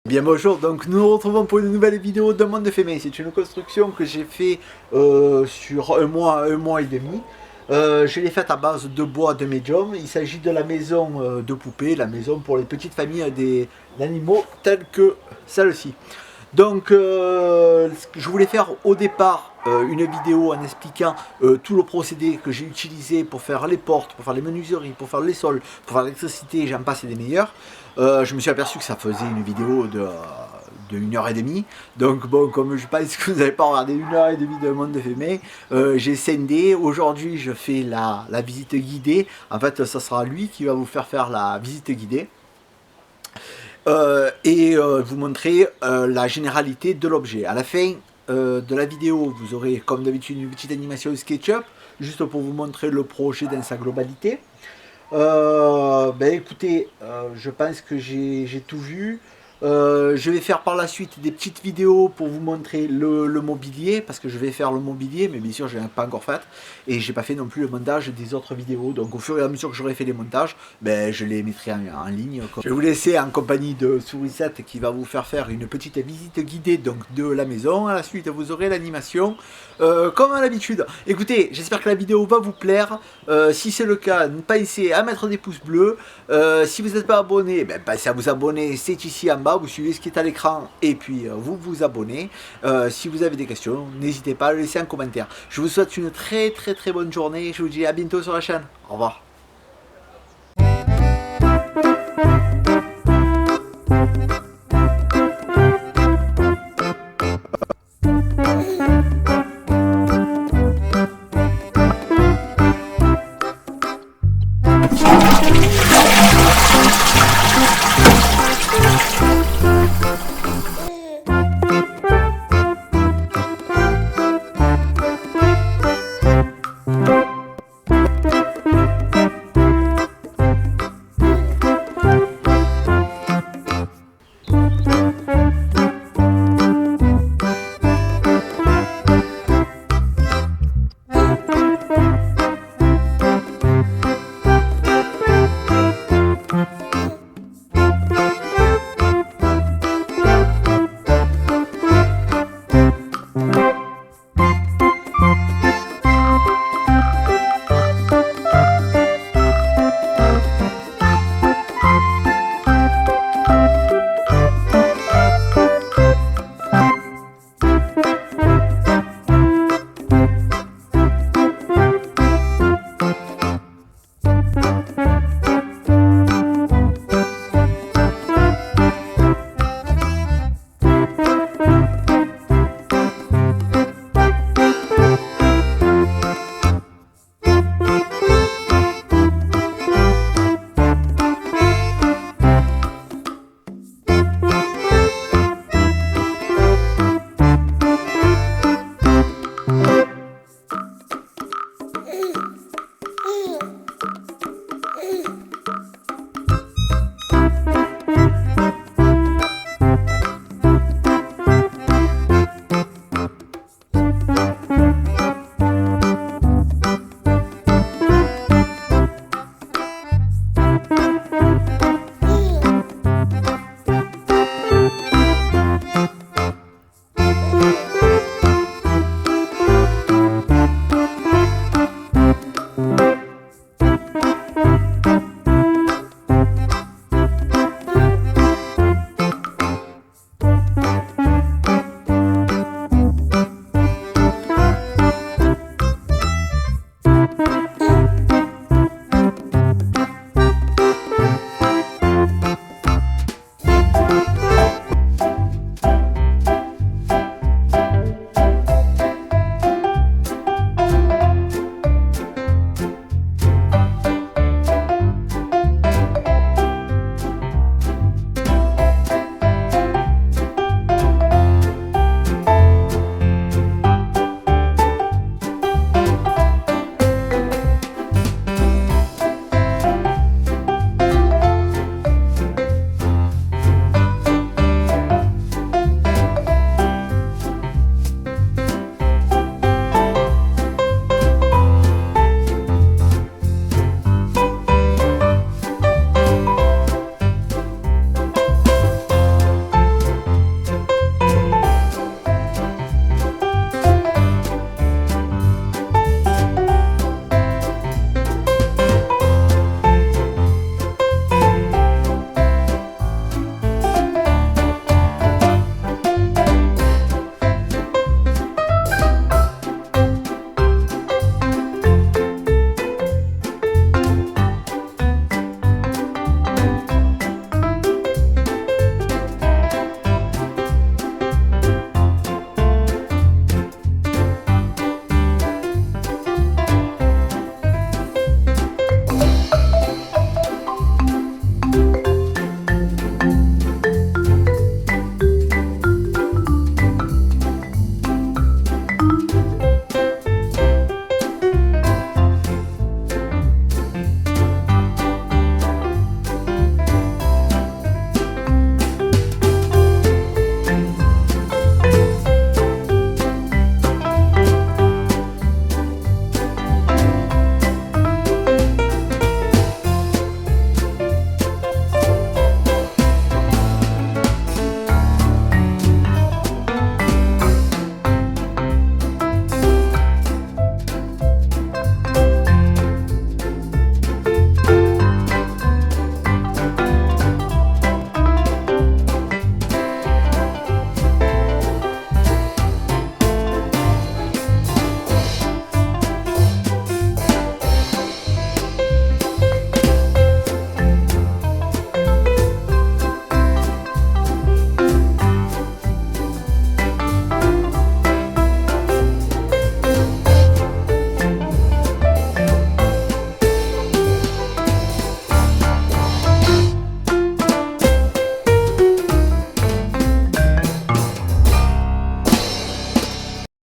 Bien bonjour, donc nous nous retrouvons pour une nouvelle vidéo de Monde Féminin. C'est une construction que j'ai fait sur un mois et demi. Je l'ai faite à base de bois de médium. Il s'agit de la maison de poupée, la maison pour les petites familles des animaux tels que celle-ci. Donc je voulais faire au départ une vidéo en expliquant tout le procédé que j'ai utilisé pour faire les portes, pour faire les menuiseries, pour faire les sols, pour faire l'électricité, j'en passe et des meilleurs. Je me suis aperçu que ça faisait une vidéo de 1h30. Donc bon, comme je pense que vous n'allez pas regarder 1h30 de Monde Féminin, j'ai scindé. Aujourd'hui je fais la visite guidée. En fait ça sera lui qui va vous faire la visite guidée. Vous montrer la généralité de l'objet. À la fin de la vidéo, vous aurez comme d'habitude une petite animation SketchUp, juste pour vous montrer le projet dans sa globalité. Écoutez, je pense que j'ai tout vu. Je vais faire par la suite des petites vidéos pour vous montrer le mobilier, parce que je vais faire le mobilier, mais bien sûr je ne l'ai pas encore fait, et j'ai pas fait non plus le montage des autres vidéos, donc au fur et à mesure que j'aurai fait les montages, je les mettrai en ligne. Je vais vous laisser en compagnie de Sourisette qui va vous faire une petite visite guidée donc, de la maison. À la suite vous aurez l'animation, comme à l'habitude. Écoutez, j'espère que la vidéo va vous plaire. Si c'est le cas, ne pas hésiter à mettre des pouces bleus. Si vous n'êtes pas abonné, pensez à vous abonner, c'est ici en bas. Vous suivez ce qui est à l'écran et puis vous vous abonnez. Si vous avez des questions, n'hésitez pas à le laisser en commentaire. Je vous souhaite une très bonne journée. Je vous dis à bientôt sur la chaîne. Au revoir.